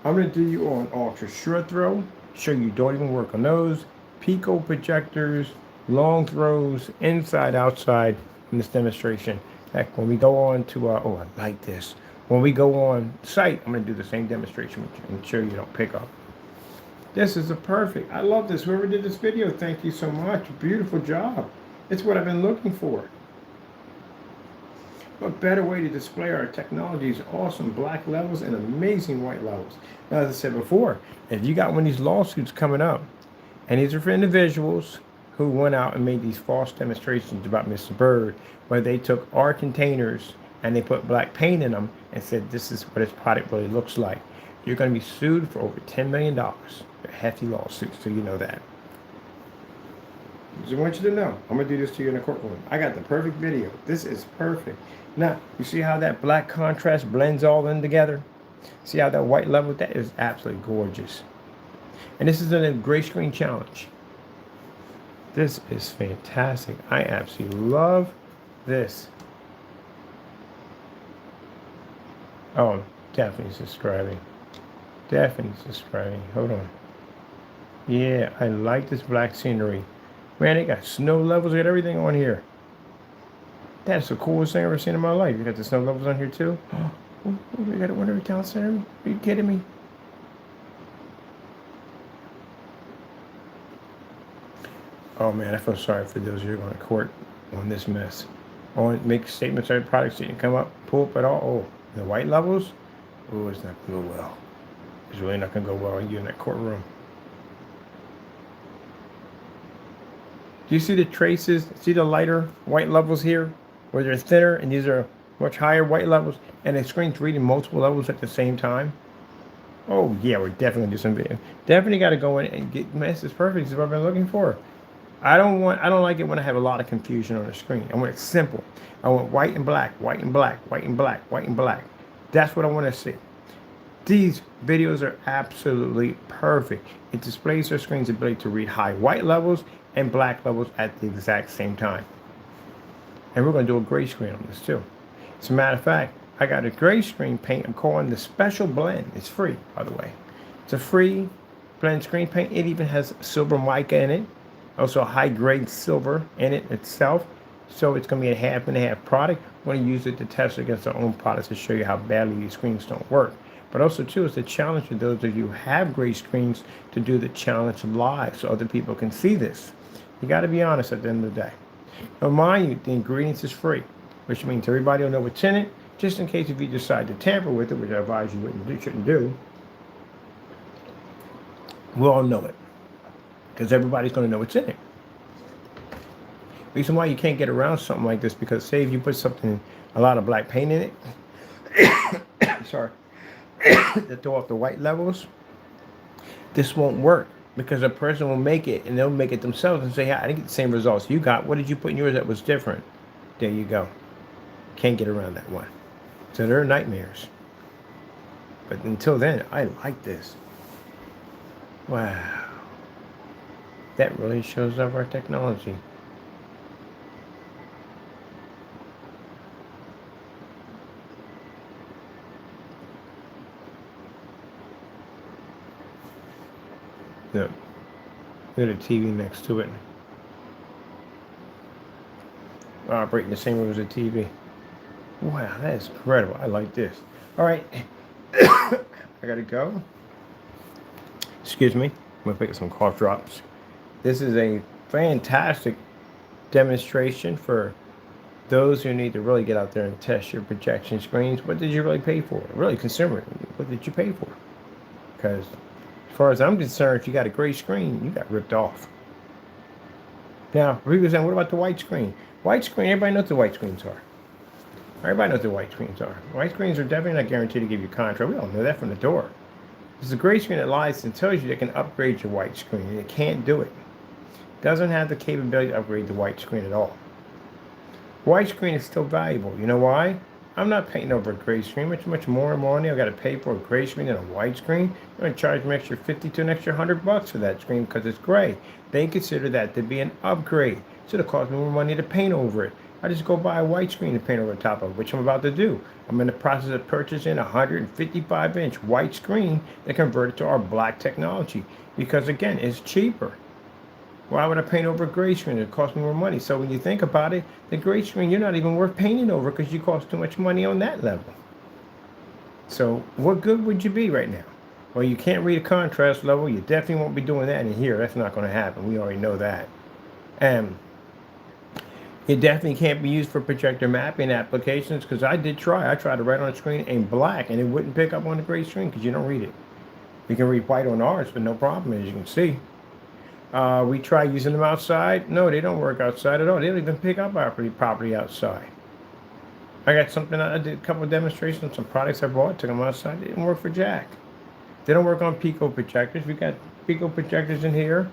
S1: I'm going to do you on ultra short throw, show you don't even work on those, pico projectors, long throws, inside, outside in this demonstration. Heck, when we go on to, oh, I like this. When we go on site, I'm going to do the same demonstration with you and show you don't pick up. This is a perfect. I love this. Whoever did this video, thank you so much. Beautiful job. It's what I've been looking for. What better way to display our technology's awesome black levels and amazing white levels. Now, as I said before, if you got one of these lawsuits coming up, and these are for individuals who went out and made these false demonstrations about Mr. Bird, where they took our containers and they put black paint in them and said this is what his product really looks like. You're going to be sued for over $10 million. A hefty lawsuit, so you know that. Just want you to know, I'm going to do this to you in the courtroom. I got the perfect video. This is perfect. Now, you see how that black contrast blends all in together? See how that white level, that is absolutely gorgeous. And this is a gray screen challenge. This is fantastic. I absolutely love this. Oh, definitely subscribing. Definitely subscribing. Hold on. Yeah, I like this black scenery. Man, they got snow levels, they got everything on here. That's the coolest thing I've ever seen in my life. You got the snow levels on here too? Oh, we got a Winter Town Center? Are you kidding me? Oh man, I feel sorry for those who are going to court on this mess. On make statements or products didn't come up, pull up at all. Oh, the white levels? Oh, it's not going to go well. It's really not going to go well in you in that courtroom. Do you see the traces? See the lighter white levels here? Where they're thinner, and these are much higher white levels, and the screen's reading multiple levels at the same time? Oh, yeah, we're definitely going to do some video. Definitely got to go in and get, man, this is perfect. This is what I've been looking for. I don't like it when I have a lot of confusion on the screen. I want it simple. I want white and black, white and black, white and black, white and black. That's what I want to see. These videos are absolutely perfect. It displays your screen's ability to read high white levels and black levels at the exact same time. And we're going to do a gray screen on this too. As a matter of fact, I got a gray screen paint. I'm calling the Special Blend. It's free, by the way. It's a free blend screen paint. It even has silver mica in it. Also a high-grade silver in it itself. So it's going to be a half and a half product. We're going to use it to test against our own products to show you how badly these screens don't work. But also, too, it's a challenge for those of you who have gray screens to do the challenge live so other people can see this. You got to be honest at the end of the day. Now, mind you, the ingredients is free, which means everybody will know what's in it, just in case if you decide to tamper with it, which I advise you shouldn't do. We'll all know it, because everybody's going to know what's in it. Reason why you can't get around something like this, because say if you put something, a lot of black paint in it, sorry, to throw off the white levels, this won't work, because a person will make it, and they'll make it themselves and say, yeah, I didn't get the same results you got. What did you put in yours that was different? There you go. Can't get around that one. So they're nightmares. But until then, I like this. Wow. That really shows off our technology. Look. Look at the TV next to it. Operating the same way as a TV. Wow, that's incredible. I like this. All right. I gotta go. Excuse me. I'm gonna pick up some cough drops. This is a fantastic demonstration for those who need to really get out there and test your projection screens. What did you really pay for? Really, consumer, what did you pay for? Because as far as I'm concerned, if you got a gray screen, you got ripped off. Now, people saying, what about the white screen? White screen, everybody knows what the white screens are. Everybody knows what white screens are. White screens are definitely not guaranteed to give you contrast. We all know that from the door. There's a gray screen that lies and tells you they can upgrade your white screen, and it can't do it. It doesn't have the capability to upgrade the white screen at all. White screen is still valuable. You know why? I'm not painting over a gray screen. Much more money I've got to pay for a gray screen than a white screen. I'm going to charge an extra 50 to an extra $100 for that screen because it's gray. They consider that to be an upgrade. So it'll cost me more money to paint over it. I just go buy a white screen to paint over the top of it, which I'm about to do. I'm in the process of purchasing a 155-inch white screen that converted to our black technology because, again, it's cheaper. Why would I paint over a gray screen? It costs me more money. So when you think about it, the gray screen, you're not even worth painting over because you cost too much money on that level. So what good would you be right now? Well, you can't read a contrast level. You definitely won't be doing that in here. That's not going to happen. We already know that. And it definitely can't be used for projector mapping applications because I did try. I tried to write on the screen in black and it wouldn't pick up on the gray screen because you don't read it. You can read white on ours, but no problem, as you can see. We try using them outside. No, they don't work outside at all. They don't even pick up our property outside. I got something, I did a couple of demonstrations on some products I bought, took them outside. They didn't work for jack. They don't work on Pico projectors. We got Pico projectors in here.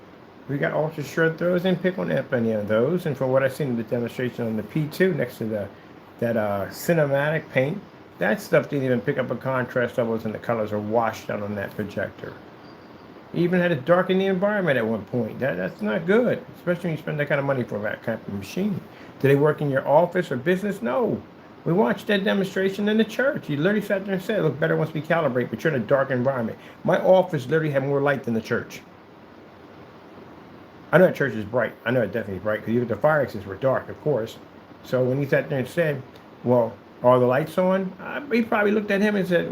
S1: We got ultra short throws. Didn't pick on any of those. And from what I've seen in the demonstration on the P2 next to that cinematic paint, that stuff didn't even pick up a contrast levels and the colors are washed out on that projector. You even had to darken the environment at one point. That's not good, especially when you spend that kind of money for that kind of machine. Do they work in your office or business? No. We watched that demonstration in the church. You literally sat there and said, look better once we calibrate, but you're in a dark environment. My office literally had more light than the church. I know that church is bright. I know it definitely is bright because the fire exits were dark, of course. So when he sat there and said, well, are the lights on? He probably looked at him and said,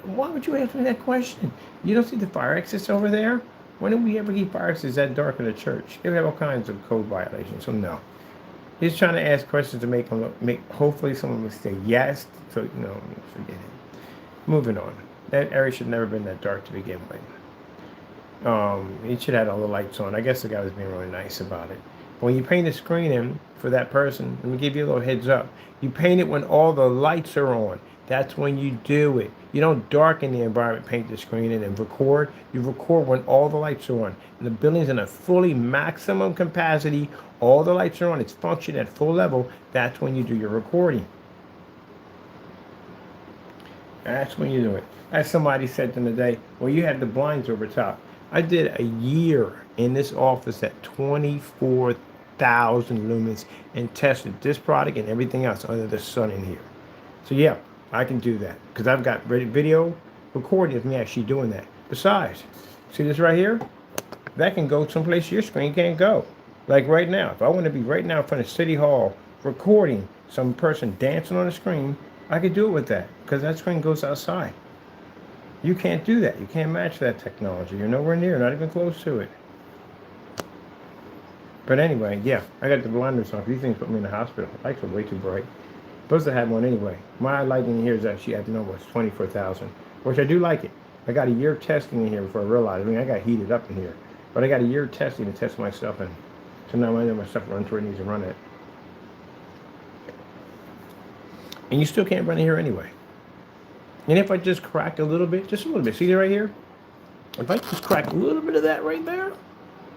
S1: why would you ask me that question? You don't see the fire exits over there? When did we ever keep fire exits that dark in the church? They have all kinds of code violations, so no. He's trying to ask questions to make hopefully someone will say yes, so, forget it. Moving on. That area should never been that dark to begin with. It should have all the lights on. I guess the guy was being really nice about it. But when you paint a screen in for that person, let me give you a little heads up. You paint it when all the lights are on. That's when you do it. You don't darken the environment, paint the screen in, and record. You record when all the lights are on. And the building's in a fully maximum capacity. All the lights are on. It's functioning at full level. That's when you do your recording. That's when you do it. As somebody said the other day, well, you had the blinds over top. I did a year in this office at 24,000 lumens and tested this product and everything else under the sun in here. So yeah, I can do that because I've got video recording of me actually doing that. Besides, see this right here? That can go someplace your screen can't go. Like right now, if I want to be right now in front of City Hall recording some person dancing on the screen, I could do it with that because that screen goes outside. You can't do that. You can't match that technology. You're nowhere near, not even close to it. But anyway, yeah, I got the blinders on. These things put me in the hospital. The lights are way too bright. Supposed to have one anyway. My lighting here is actually at the number 24,000, which I do like it. I got a year of testing in here before I realized. I mean, I got heated up in here, but I got a year of testing to test my stuff in. So now I know my stuff runs where it needs to run at. And you still can't run it here anyway. And if I just crack a little bit, just a little bit, see that right here? If I just crack a little bit of that right there,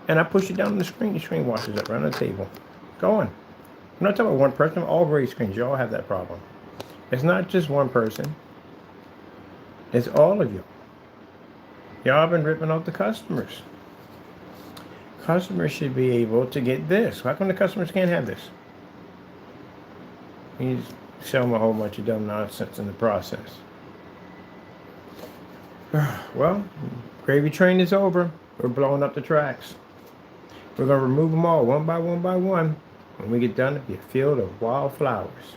S1: and I push it down on the screen washes up right on the table. Go on. I'm not talking about one person, all great screens. You all have that problem. It's not just one person. It's all of you. Y'all have been ripping off the customers. Customers should be able to get this. How come the customers can't have this? You sell them a whole bunch of dumb nonsense in the process. Well, gravy train is over. We're blowing up the tracks. We're going to remove them all one by one by one. When we get done, it'll be a field of wildflowers.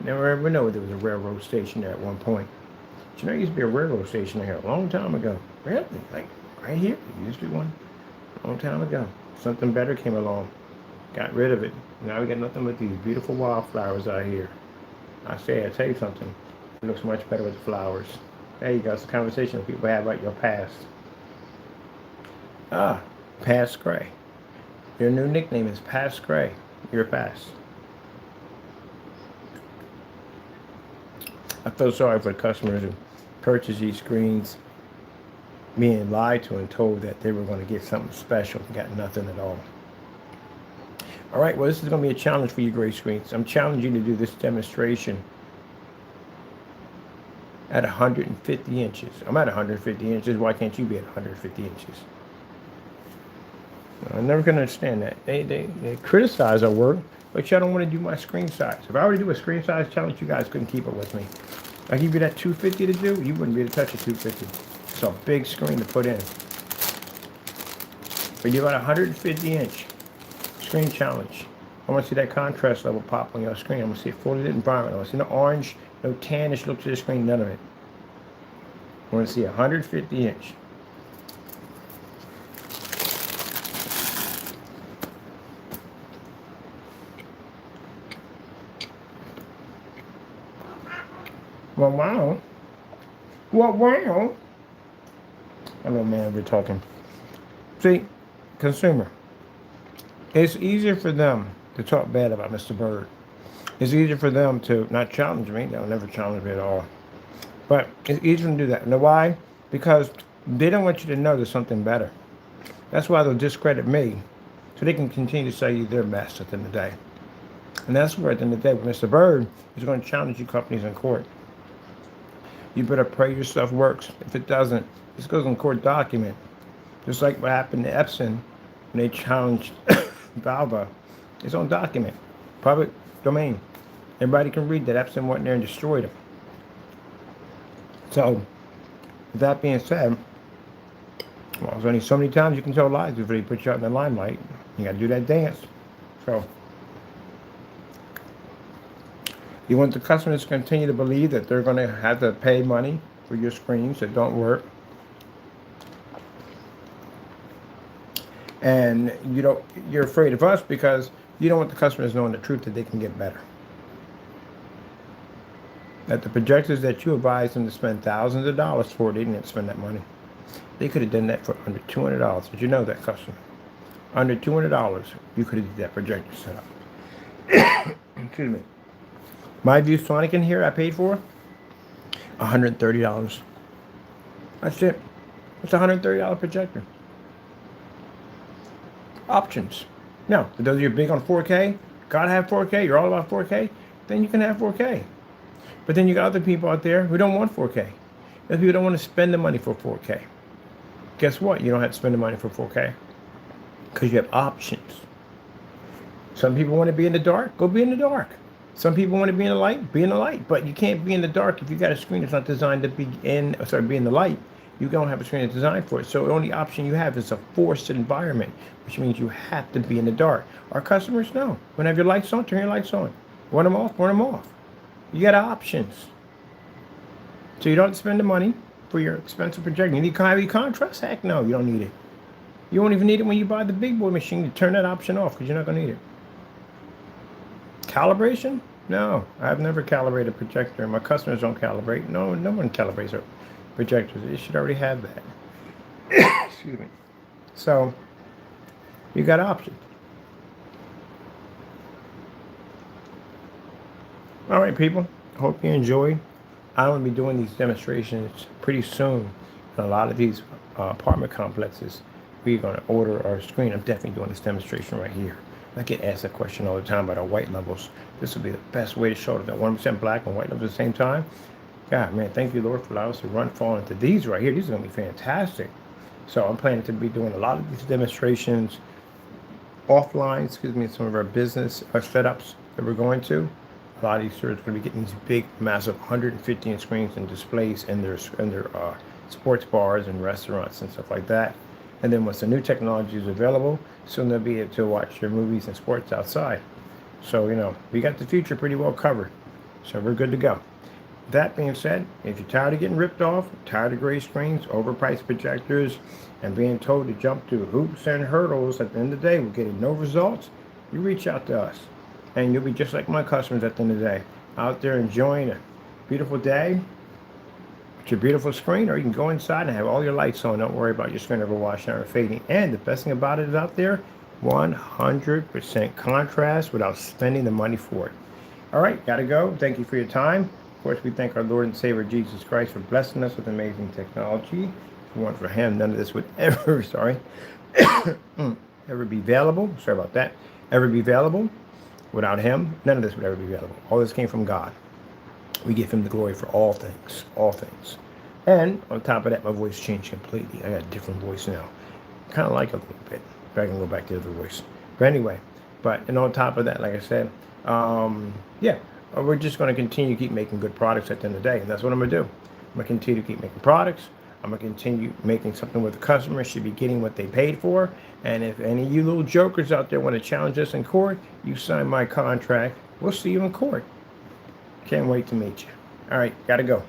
S1: Never ever know there was a railroad station there at one point. But you know, there used to be a railroad station here a long time ago. Really? Like right here? There used to be one a long time ago. Something better came along. Got rid of it. Now we got nothing but these beautiful wildflowers out here. I tell you something. It looks much better with the flowers. There you go. It's a conversation that people have about your past. Past Gray. Your new nickname is Past Gray. Your past. I feel sorry for the customers who purchase these screens being lied to and told that they were going to get something special and got nothing at all. All right, well, this is going to be a challenge for you gray screens. I'm challenging you to do this demonstration at 150 inches. I'm at 150 inches. Why can't you be at 150 inches? I'm never going to understand that. They criticize our work, but y'all don't want to do my screen size. If I were to do a screen size challenge, you guys couldn't keep up with me. I give you that 250 to do, you wouldn't be able to touch a 250. It's a big screen to put in. But you got a 150-inch screen challenge. I want to see that contrast level pop on your screen. I want to see a fully lit environment. I want to see no orange, no tannish look to the screen, none of it. I want to see a 150-inch. Well, wow. Well, wow. Hello, man, we're talking. See, consumer. It's easier for them to talk bad about Mr. Bird. It's easier for them to not challenge me. They'll never challenge me at all. But it's easier to do that. You know why? Because they don't want you to know there's something better. That's why they'll discredit me, so they can continue to say you're their best at the end of the day. And that's where at the end of the day, Mr. Bird is going to challenge you companies in court. You better pray your stuff works. If it doesn't, this goes in court document. Just like what happened to Epson when they challenged Valva. It's on document, public domain. Everybody can read that Epson went there and destroyed them. So, with that being said, well, there's only so many times you can tell lies before they put you out in the limelight. You got to do that dance. So, you want the customers to continue to believe that they're going to have to pay money for your screens that don't work. And you're afraid of us because you don't want the customers knowing the truth that they can get better. that the projectors that you advised them to spend thousands of dollars for, they didn't spend that money. They could have done that for under $200. Did you know that, customer? Under $200, you could have did that projector setup. Excuse me. My ViewSonic in here, I paid for $130. That's it. It's a $130 projector. Options. Now, for those of you big on 4K, gotta have 4K, you're all about 4K, then you can have 4K. But then you got other people out there who don't want 4K. Those people don't want to spend the money for 4K. Guess what? You don't have to spend the money for 4K because you have options. Some people want to be in the dark, go be in the dark. Some people want to be in the light, be in the light. But you can't be in the dark if you got a screen that's not designed to be be in the light. You don't have a screen that's designed for it. So the only option you have is a forced environment, which means you have to be in the dark. Our customers know. When you have your lights on, turn your lights on. Want them off, turn them off. You got options. So you don't spend the money for your expensive projector. You need heavy contrast? Heck no, you don't need it. You won't even need it when you buy the big boy machine to turn that option off because you're not going to need it. Calibration? No, I've never calibrated a projector. My customers don't calibrate. No one calibrates their projectors. They should already have that. Excuse me. So you got options. All right, people. Hope you enjoy. I'm going to be doing these demonstrations pretty soon in a lot of these apartment complexes. We're going to order our screen. I'm definitely doing this demonstration right here. I get asked that question all the time about our white levels. This will be the best way to show that 100% black and white levels at the same time. God, man, thank you, Lord, for allowing us to fall into these right here. These are going to be fantastic. So I'm planning to be doing a lot of these demonstrations offline, some of our business setups that we're going to. A lot of these stores are going to be getting these big, massive 115 screens and displays in their sports bars and restaurants and stuff like that. And then once the new technology is available, soon they'll be able to watch their movies and sports outside. So, we got the future pretty well covered. So we're good to go. That being said, if you're tired of getting ripped off, tired of gray screens, overpriced projectors, and being told to jump through hoops and hurdles at the end of the day with getting no results, you reach out to us. And you'll be just like my customers at the end of the day, out there enjoying a beautiful day with your beautiful screen, or you can go inside and have all your lights on. Don't worry about your screen ever washing out or fading. And the best thing about it is out there, 100% contrast without spending the money for it. All right, gotta go. Thank you for your time. Of course, we thank our Lord and Savior Jesus Christ for blessing us with amazing technology. If it weren't for Him, none of this would ever, ever be available. Sorry about that. Ever be available. Without Him, none of this would ever be available. All this came from God. We give Him the glory for all things, all things. And on top of that, my voice changed completely. I got a different voice now. Kind of like it a little bit. But I can go back to the other voice. But anyway, and on top of that, like I said, we're just going to continue to keep making good products at the end of the day. And that's what I'm going to do. I'm going to continue to keep making products. I'm going to continue making something where the customer should be getting what they paid for. And if any of you little jokers out there want to challenge us in court, you sign my contract. We'll see you in court. Can't wait to meet you. All right, got to go.